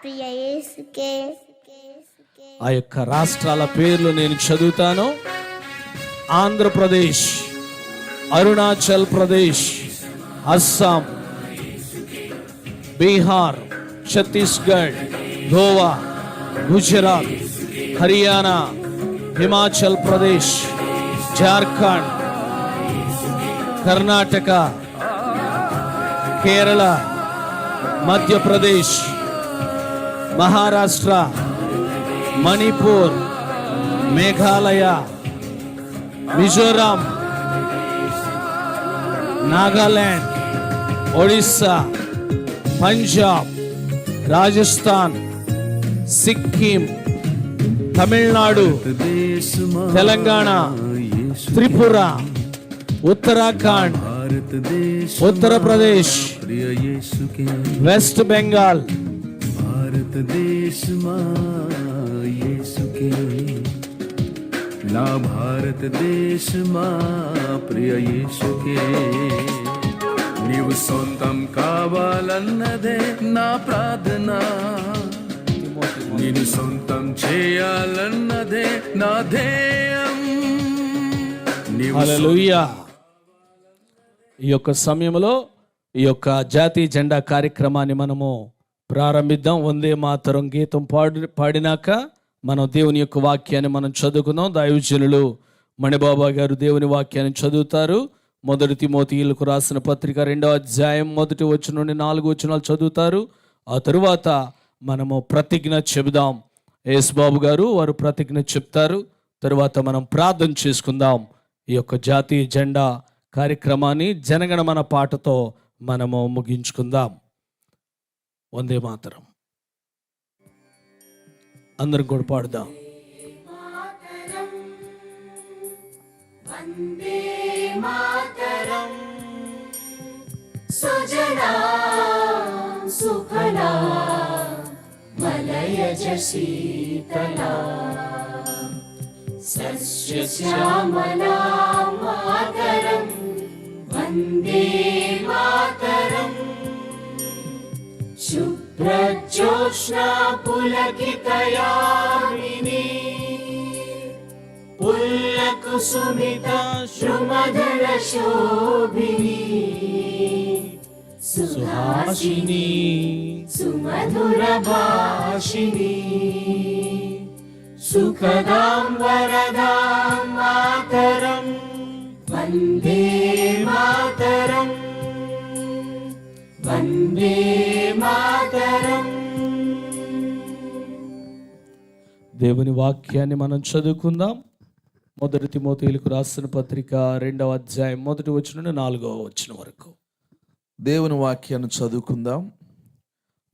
ప్రియ యేసుకే. ఆ యొక్క రాష్ట్రాల పేర్లు నేను చదువుతాను. ఆంధ్రప్రదేశ్, అరుణాచల్ ప్రదేశ్, అస్సాం, బీహార్, ఛత్తీస్గఢ్, గోవా, గుజరాత్, హర్యానా, హిమాచల్ ప్రదేశ్, జార్ఖండ్, కర్ణాటక, కేరళ, మధ్యప్రదేశ్, మహారాష్ట్ర, మణిపూర్, మేఘాలయ, మిజోరాం, నాగాలాండ్, ఒడిస్సా, పంజాబ్, రాజస్థాన్, సిక్కిం, తమిళనాడు, తెలంగాణ, త్రిపుర, ఉత్తరాఖండ్, ఉత్తరప్రదేశ్, వెస్ట్ బెంగాల్, నా భారతదేశమా ప్రియ యేసుకే, నీవు సొంతం కావాలన్నదే నా ప్రార్థన, నేను సొంతం చేయాలన్నదే నా ధ్యేయం. హల్లెలూయా. ఈ యొక్క సమయంలో ఈ యొక్క జాతీయ జెండా కార్యక్రమాన్ని మనము ప్రారంభిద్దాం. వందే మాతరం గీతం పాడినాక మనం దేవుని యొక్క వాక్యాన్ని మనం చదువుకుందాం. దైవజనులు మణిబాబా గారు దేవుని వాక్యాన్ని చదువుతారు. 1 తిమోతియులకు రాసిన పత్రిక 2వ అధ్యాయం 1 వచనం నుండి 4 వచనాలు చదువుతారు. ఆ తరువాత మనము ప్రతిజ్ఞ చెబుదాం. యేసుబాబు గారు వారు ప్రతిజ్ఞ చెప్తారు. తరువాత మనం ప్రార్థన చేసుకుందాం. ఈ యొక్క జాతీయ జెండా కార్యక్రమాన్ని జనగణమన పాటతో మనము ముగించుకుందాం. వందే మాతరం అందరం కూడా పాడుదాం. వందే మాతరం సుజలా సుఫలా మలయజ శీతలా సస్యశ్యామలా మాతరం వందే మాతరం శుభ్రజ్యోత్స్నా పులకితయామినీ పుల్లకుసుమిత సుమధుర శోభినీ సుహాసినీ సుమధుర భాషినీ సుఖదాం వరదాం మాతరం వందే మాతరం వందే మాతరం. దేవుని వాక్యాన్ని మనం చదువుకుందాం. 1 తిమోతియులకు రాసిన పత్రిక 2వ అధ్యాయం 1 వచనం నుండి 4వ వచనం వరకు దేవుని వాక్యాన్ని చదువుకుందాం.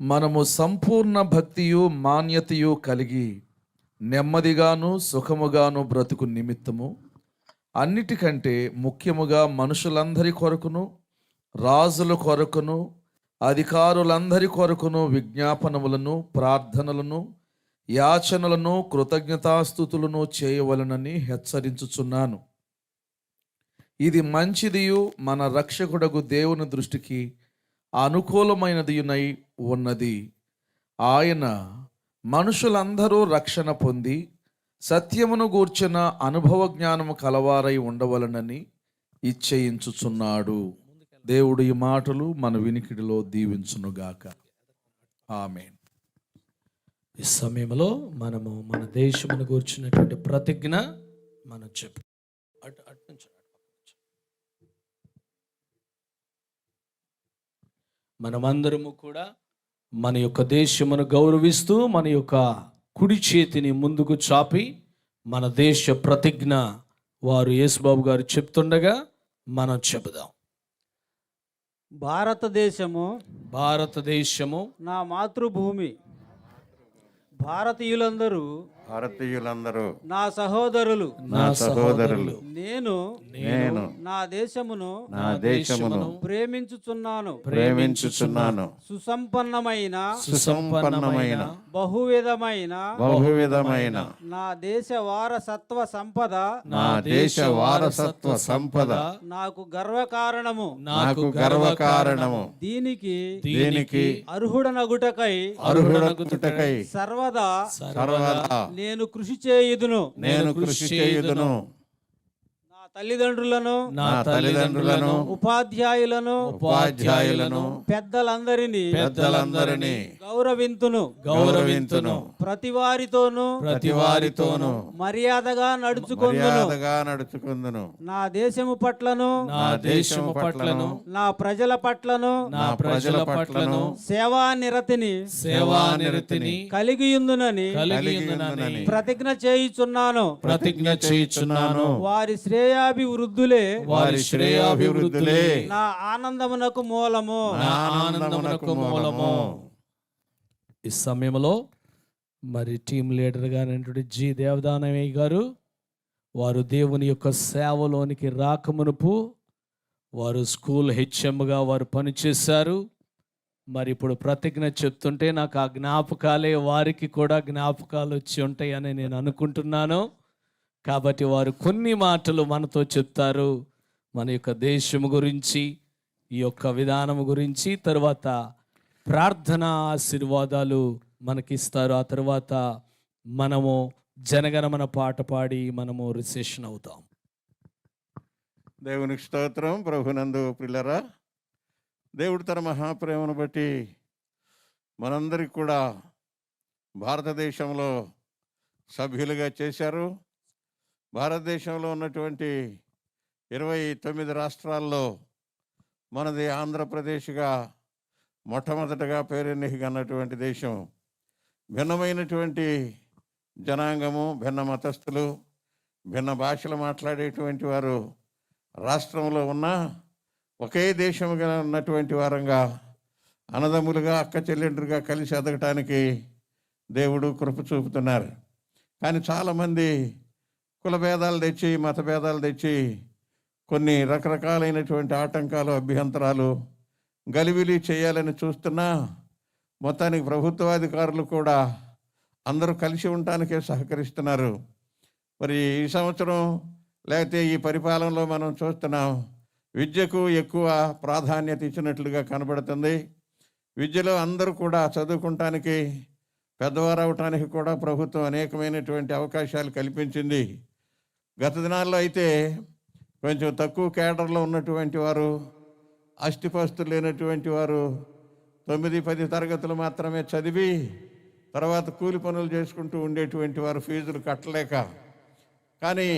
మనము సంపూర్ణ భక్తియు మాన్యతయు కలిగి నెమ్మదిగాను సుఖముగాను బ్రతుకు నిమిత్తము అన్నిటికంటే ముఖ్యముగా మనుషులందరి కొరకును రాజుల కొరకును అధికారులందరి కొరకును విజ్ఞాపనములను ప్రార్థనలను యాచనలను కృతజ్ఞతాస్తుతులను చేయవలనని హెచ్చరించుచున్నాను. ఇది మంచిదియు మన రక్షకుడగు దేవుని దృష్టికి అనుకూలమైనదియునై ఉన్నది. ఆయన మనుషులందరూ రక్షణ పొంది సత్యమును గూర్చిన అనుభవ జ్ఞానము కలవారై ఉండవలనని ఇచ్చయించుచున్నాడు. దేవుడు ఈ మాటలు మన వినికిడిలో దీవించునుగాక. ఆమేన్. ఈ సమయంలో మనము మన దేశమును గూర్చినటువంటి ప్రతిజ్ఞ మనం చెప్పు. మనమందరము కూడా మన యొక్క దేశమును గౌరవిస్తూ మన యొక్క కుడి చేతిని ముందుకు చాపి మన దేశ ప్రతిజ్ఞ వారు యేసుబాబు గారు చెప్తుండగా మనం చెబుదాం. భారతదేశము భారతదేశము నా మాతృభూమి. భారతీయులందరూ భారతీయులందరూ నా సహోదరులు నా సహోదరులు నేను నేను నా దేశమును నా దేశమును ప్రేమించుచున్నాను. ప్రేమించుచున్నాను. సుసంపన్నమైన సుసంపన్నమైన బహువిధమైన బహువిధమైన నా దేశ వారసత్వ సంపద నా దేశ వారసత్వ సంపద నాకు గర్వకారణము. నాకు గర్వకారణము. దీనికి దీనికి అర్హుడనగుటకై అర్హుడగుటకై సర్వదా సర్వదా నేను కృషి చేయుదును. నేను కృషి చేయుదును. నా తల్లిదండ్రులను నా తల్లిదండ్రులను ఉపాధ్యాయులను ఉపాధ్యాయులను పెద్దలందరినీ పెద్దలందరినీ గౌరవింతును. గౌరవింతును. ప్రతి వారితోనూ ప్రతి వారితోను మర్యాదగా నడుచుకొందును. మర్యాదగా నడుచుకుందును. నా దేశము పట్లను నా దేశము పట్లను నా ప్రజల పట్లను నా ప్రజల పట్లను సేవానిరతిని సేవానిరతిని కలిగియుందునని కలిగియుందునని ప్రతిజ్ఞ చేయుచున్నాను. ప్రతిజ్ఞ చేయుచున్నాను. వారి శ్రేయాభివృద్ధులే వారి శ్రేయాభివృద్ధులే నా ఆనందమునకు మూలము. నా ఆనందమునకు మూలము. ఈ సమయంలో మరి టీం లీడర్ గారైనటువంటి జి దేవదానమయ్య గారు వారు దేవుని యొక్క సేవలోనికి రాకమునుపు వారు స్కూల్ హెచ్ఎంగా వారు పనిచేశారు. మరి ఇప్పుడు ప్రతిజ్ఞ చెప్తుంటే నాకు ఆ జ్ఞాపకాలే వారికి కూడా జ్ఞాపకాలు వచ్చి ఉంటాయని నేను అనుకుంటున్నాను. కాబట్టి వారు కొన్ని మాటలు మనతో చెప్తారు. మన యొక్క దేశం గురించి, ఈ యొక్క విధానం గురించి, తర్వాత ప్రార్థన ఆశీర్వాదాలు మనకిస్తారు. ఆ తర్వాత మనము జనగణమన పాట పాడి మనము రిసెషన్ అవుతాం. దేవునికి స్తోత్రం. ప్రభునందు ప్రియులరా, దేవుడు తన మహాప్రేమను బట్టి మనందరికి కూడా భారతదేశంలో సభ్యులుగా చేశారు. భారతదేశంలో ఉన్నటువంటి 29 రాష్ట్రాల్లో మనది ఆంధ్రప్రదేశ్గా మొట్టమొదటగా పేరెన్నికన్నటువంటి దేశం. భిన్నమైనటువంటి జనాంగము, భిన్న మతస్థులు, భిన్న భాషలు మాట్లాడేటువంటి వారు రాష్ట్రంలో ఉన్న ఒకే దేశముగా ఉన్నటువంటి వారంగా, అన్నదమ్ములుగా, అక్క చెల్లెండ్రుగా కలిసి ఎదగటానికి దేవుడు కృప చూపుతున్నారు. కానీ చాలామంది కుల భేదాలు తెచ్చి, మత భేదాలు తెచ్చి కొన్ని రకరకాలైనటువంటి ఆటంకాలు, అభ్యంతరాలు, గలిబిలి చేయాలని చూస్తున్నా మొత్తానికి ప్రభుత్వాధికారులు కూడా అందరూ కలిసి ఉండటానికే సహకరిస్తున్నారు. మరి ఈ సంవత్సరం లేకపోతే ఈ పరిపాలనలో మనం చూస్తున్నాం, విద్యకు ఎక్కువ ప్రాధాన్యత ఇచ్చినట్లుగా కనబడుతుంది. విద్యలో అందరూ కూడా చదువుకుంటానికి, పెద్దవారు అవటానికి కూడా ప్రభుత్వం అనేకమైనటువంటి అవకాశాలు కల్పించింది. గత దినాల్లో అయితే కొంచెం తక్కువ కేడర్లో ఉన్నటువంటి వారు, ఆస్తిపాస్తులు లేనటువంటి వారు 9-10 తరగతులు మాత్రమే చదివి తర్వాత కూలి పనులు చేసుకుంటూ ఉండేటువంటి వారు ఫీజులు కట్టలేక. కానీ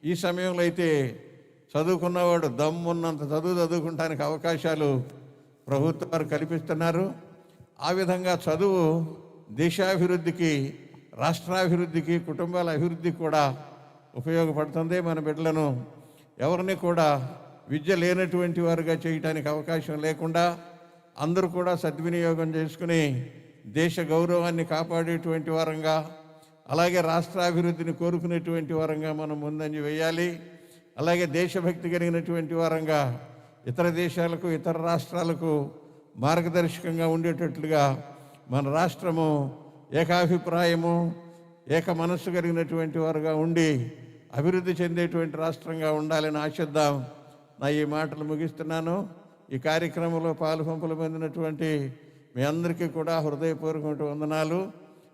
ఈ సమయంలో అయితే చదువుకున్నవాడు దమ్మున్నంత చదువుకుంటానికి అవకాశాలు ప్రభుత్వం వారు కల్పిస్తున్నారు. ఆ విధంగా చదువు దేశాభివృద్ధికి, రాష్ట్రాభివృద్ధికి, కుటుంబాల అభివృద్ధికి కూడా ఉపయోగపడుతుంది. మన బిడ్డలను ఎవరిని కూడా విద్య లేనటువంటి వారుగా చేయటానికి అవకాశం లేకుండా అందరూ కూడా సద్వినియోగం చేసుకుని దేశ గౌరవాన్ని కాపాడేటువంటి వారంగా, అలాగే రాష్ట్రాభివృద్ధిని కోరుకునేటువంటి వారంగా మనం ముందంజ వేయాలి. అలాగే దేశభక్తి కలిగినటువంటి వారంగా ఇతర దేశాలకు, ఇతర రాష్ట్రాలకు మార్గదర్శకంగా ఉండేటట్లుగా మన రాష్ట్రము ఏకాభిప్రాయము, ఏక మనస్సు కలిగినటువంటి వారుగా ఉండి అభివృద్ధి చెందేటువంటి రాష్ట్రంగా ఉండాలని ఆశిద్దాం. నా ఈ మాటలు ముగిస్తున్నాను. ఈ కార్యక్రమంలో పాలుపంపులు పొందినటువంటి మీ అందరికీ కూడా హృదయపూర్వక వందనాలు.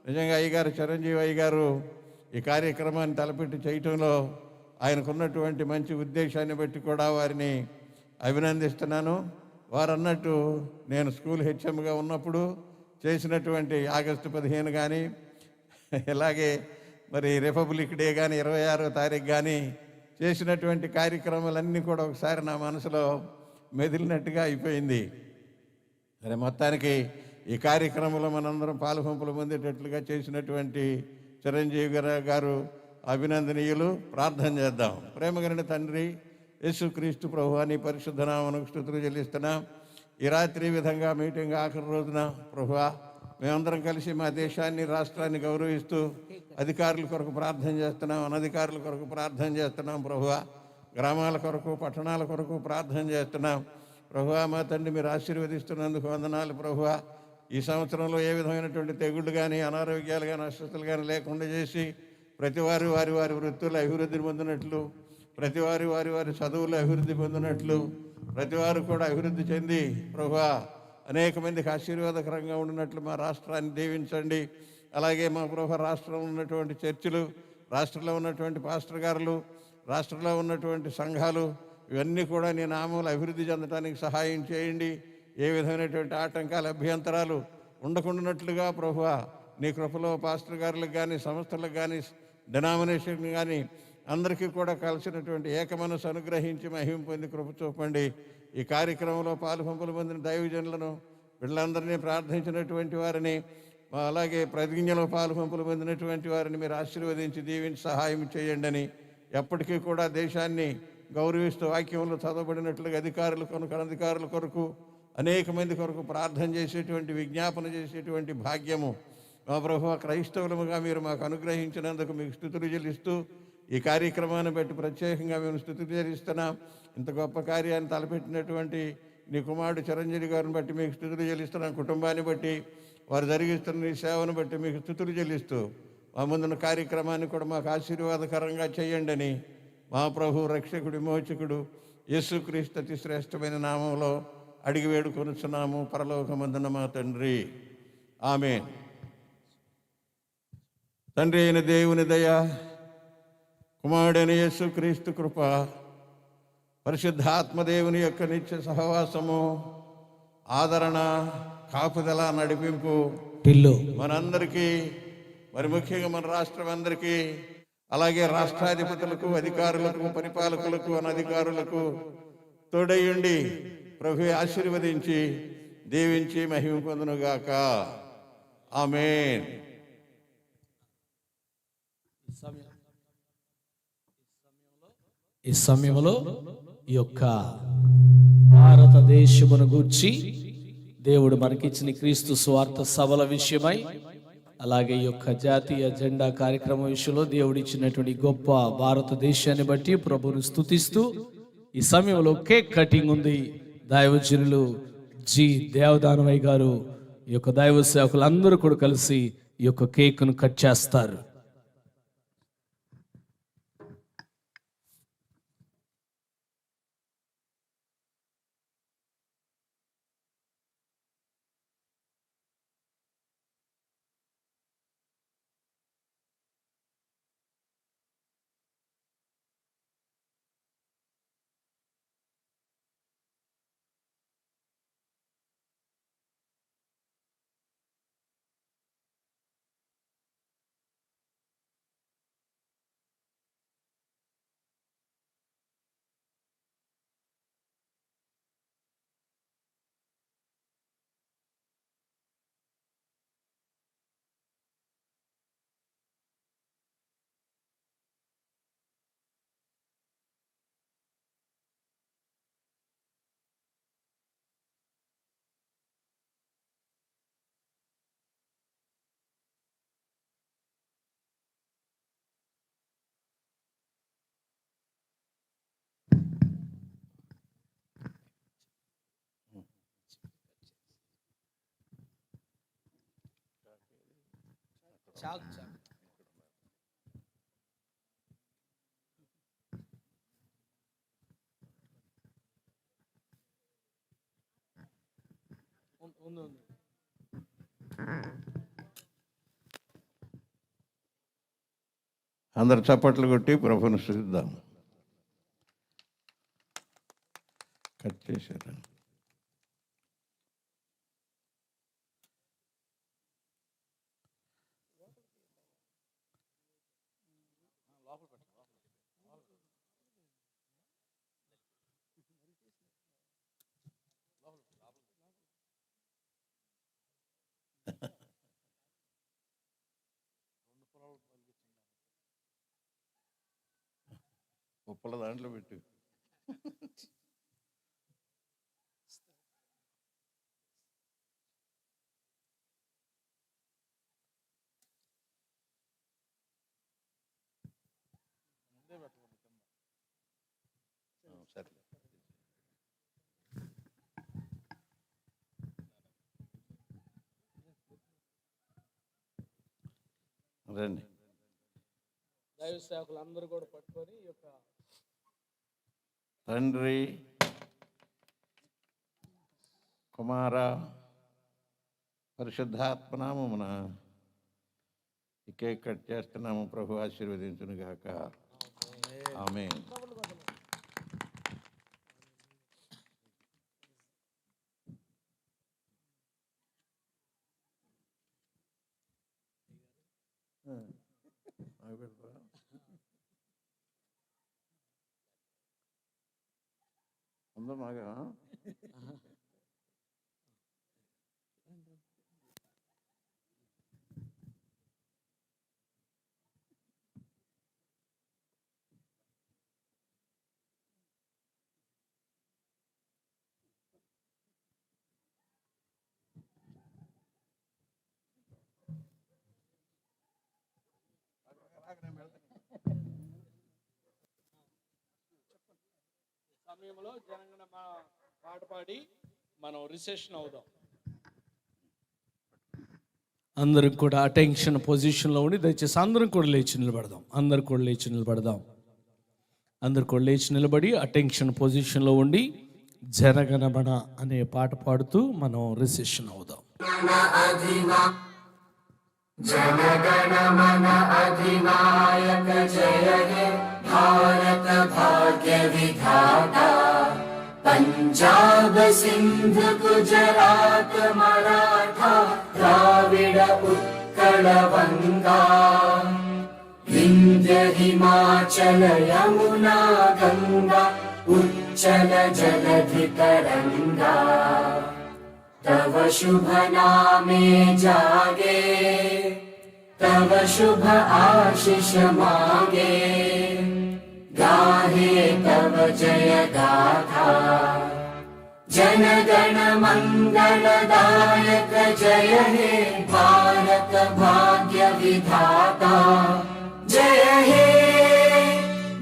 నిజంగా అయ్యగారు, చిరంజీవి అయ్యగారు ఈ కార్యక్రమాన్ని తలపెట్టి చేయటంలో ఆయనకున్నటువంటి మంచి ఉద్దేశాన్ని బట్టి కూడా వారిని అభినందిస్తున్నాను. వారు అన్నట్టు నేను స్కూల్ హెచ్ఎంగా ఉన్నప్పుడు చేసినటువంటి ఆగస్టు 15 కానీ, ఇలాగే మరి రిపబ్లిక్ డే కానీ, 26వ తారీఖు కానీ చేసినటువంటి కార్యక్రమాలన్నీ కూడా ఒకసారి నా మనసులో మెదిలినట్టుగా అయిపోయింది. సరే, మొత్తానికి ఈ కార్యక్రమంలో మనందరం పాలుపంపులు పొందేటట్లుగా చేసినటువంటి చిరంజీవి గారు అభినందనీయులు. ప్రార్థన చేద్దాం. ప్రేమగలిగిన తండ్రి యేసుక్రీస్తు ప్రభువా, నీ పరిశుద్ధ నామమునకు స్తుతులు చెల్లిస్తున్నాం. ఈ రాత్రి విధంగా మీటింగ్ ఆఖరి రోజున ప్రభువా మేమందరం కలిసి మా దేశాన్ని, రాష్ట్రాన్ని గౌరవిస్తూ అధికారుల కొరకు ప్రార్థన చేస్తున్నాం, అనధికారుల కొరకు ప్రార్థన చేస్తున్నాం ప్రభువా. గ్రామాల కొరకు, పట్టణాల కొరకు ప్రార్థన చేస్తున్నాం ప్రభువా. మా తండ్రి, మీరు ఆశీర్వదిస్తున్నందుకు వందనాలు ప్రభువా. ఈ సంవత్సరంలో ఏ విధమైనటువంటి తెగుళ్ళు కానీ, అనారోగ్యాలు కానీ, అస్వస్థతలు కానీ లేకుండా చేసి ప్రతివారు వారి వారి వృత్తులు అభివృద్ధి పొందినట్లు, ప్రతివారు వారి వారి చదువులు అభివృద్ధి పొందినట్లు, ప్రతివారు కూడా అభివృద్ధి చెంది ప్రభువా అనేక మందికి ఆశీర్వాదకరంగా ఉండినట్లు మా రాష్ట్రాన్ని దీవించండి. అలాగే మా ప్రభువా రాష్ట్రంలో ఉన్నటువంటి చర్చిలు, రాష్ట్రంలో ఉన్నటువంటి పాస్టర్ గారులు, రాష్ట్రంలో ఉన్నటువంటి సంఘాలు ఇవన్నీ కూడా నీ నామములు అభివృద్ధి చెందడానికి సహాయం చేయండి. ఏ విధమైనటువంటి ఆటంకాలు, అభ్యంతరాలు ఉండకుండానట్లుగా ప్రభువా నీ కృపలో పాస్టర్ గారులకు కానీ, సంస్థలకు కానీ, డినామినేషన్ కానీ అందరికీ కూడా కలిసినటువంటి ఏక మనసు అనుగ్రహించి మహిమ పొంది కృప చూపండి. ఈ కార్యక్రమంలో పాలుపంపులు పొందిన దైవజనులను, వీళ్ళందరినీ ప్రార్థించినటువంటి వారిని, అలాగే ప్రతిజ్ఞలో పాలుపంపులు పొందినటువంటి వారిని మీరు ఆశీర్వదించి దీవించి సహాయం చేయండి అని ఎప్పటికీ కూడా దేశాన్ని గౌరవిస్తూ వాక్యంలో చదవబడినట్లుగా అధికారుల కొరకు, అనధికారుల కొరకు, అనేక మంది కొరకు ప్రార్థన చేసేటువంటి, విజ్ఞాపన చేసేటువంటి భాగ్యము మా ప్రభువా క్రైస్తవులముగా మీరు మాకు అనుగ్రహించినందుకు మీకు స్తుతులు చెల్లిస్తూ ఈ కార్యక్రమాన్ని బట్టి ప్రత్యేకంగా మేము స్తుతులు చెల్లిస్తున్నాం. ఇంత గొప్ప కార్యాన్ని తలపెట్టినటువంటి నీ కుమారుడు చిరంజీవి గారిని బట్టి మీకు స్తుతులు చెల్లిస్తున్నాం. కుటుంబాన్ని బట్టి, వారు జరిగిస్తున్న నీ సేవను బట్టి మీకు స్తుతులు చెల్లిస్తూ మా ముందున్న కార్యక్రమాన్ని కూడా మాకు ఆశీర్వాదకరంగా చేయండి అని మా ప్రభు, రక్షకుడు, విమోచకుడు యేసుక్రీస్తు అతి శ్రేష్టమైన నామంలో అడిగి వేడుకొనుచున్నాము పరలోకమందున మా తండ్రి. ఆమేన్. తండ్రి అయిన దేవుని దయ, కుమారుడైన యేసుక్రీస్తు కృప, పరిశుద్ధాత్మదేవుని యొక్క నిత్య సహవాసము, ఆదరణ, కాపుదల, నడిపింపు టిల్లు మనందరికీ, మరి ముఖ్యంగా మన రాష్ట్రం అందరికీ, అలాగే రాష్ట్రాధిపతులకు, అధికారులకు, పరిపాలకులకు, అనధికారులకు తోడయ్యుండి ప్రభు ఆశీర్వదించి దీవించి మహిమ పొందునుగాక. ఆమేన్. ఈ సమయంలో ఈ యొక్క భారతదేశమును గూర్చి దేవుడు మనకిచ్చిన క్రీస్తు సువార్త సభల విషయమై, అలాగే ఈ యొక్క జాతీయ జెండా కార్యక్రమం విషయంలో దేవుడు ఇచ్చినటువంటి గొప్ప భారతదేశాన్ని బట్టి ప్రభువును స్తుతిస్తూ ఈ సమయంలో కేక్ కటింగ్ ఉంది. దైవజనులు జి దేవదానవయ్య గారు, ఈ యొక్క దైవ సేవకులందరూ కూడా కలిసి ఈ యొక్క కేక్ను కట్ చేస్తారు. అందరు చప్పట్లు కొట్టి ప్రభువును స్తుతిద్దాం. కట్ చేశారు. ఉప్పల దాంట్లో పెట్టు. రండి. దైవ సేవకులందరూ కూడా పట్టుకొని ఈ యొక్క తండ్రి, కుమార, పరిశుద్ధాత్మనామమున ఈ కేక్ కట్ చేస్తున్నాము. ప్రభు ఆశీర్వదించును గాక. ఆమేన్. అందరూ మాగా సమయంలో జనగణ పాట పాడి మనం రిసెషన్ అవుదాం. అందరం కూడా అటెన్షన్ పొజిషన్లో ఉండి దయచేసి అందరం కూడా లేచి నిలబడదాం. అందరు కూడా లేచి నిలబడదాం. అందరు కూడా లేచి నిలబడి అటెన్షన్ పొజిషన్లో ఉండి జనగణమన అనే పాట పాడుతూ మనం రిసెషన్ అవుదాం. जनगणमन अधिनायक जय हे भारत भाग्य विधाता पंजाब सिंध गुजरात मराठा द्राविड उत्कल बंगा विंध्य हिमाचल यमुना गंगा उच्चल जलधि तरंगा तव शुभ नामे जागे तव शुभ आशीष मांगे गाहे तव जय गाथा जन गण मंगल दायक जय हे भारत भाग्य विधाता जय हे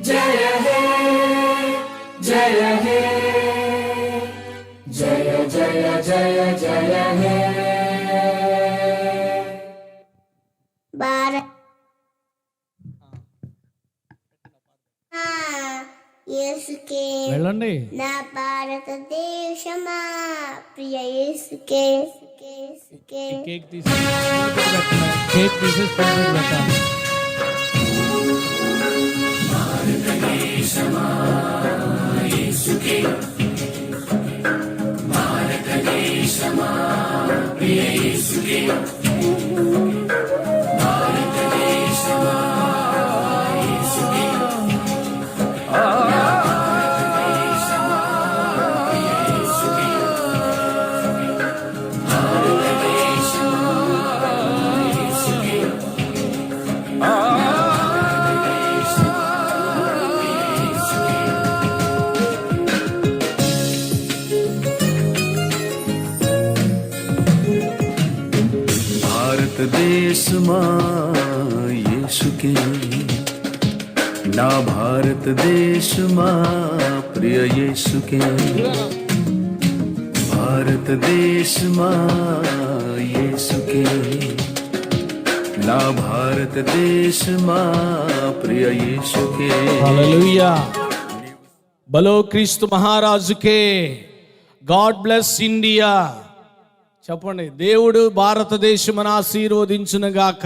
जय हे जय हे जय जय जय जय हे भारत యేసుకే వెళ్ళండి. నా భారతదేశమా ప్రియ యేసుకే కేక్ తీసేసి పెట్టాలి. भारत देश मां येसुके ना भारत देश मां प्रिय येसुके भारत देश मां येसुके ना भारत देश मां प्रिय येसुके హల్లెలూయా. బలో క్రీస్తు మహారాజుకే. God bless India. చెప్పండి. దేవుడు భారతదేశమును ఆశీర్వదించునుగాక.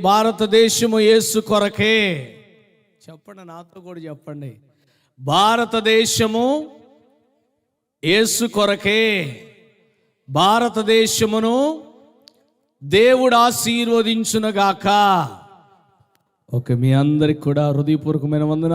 భారతదేశము యేసు కొరకే. చెప్పండి, నాతో కూడా చెప్పండి. భారతదేశము యేసు కొరకే. భారతదేశమును దేవుడు ఆశీర్వదించునుగాక. ఓకే, మీ అందరికి కూడా హృదయపూర్వకమైన వందనాలు.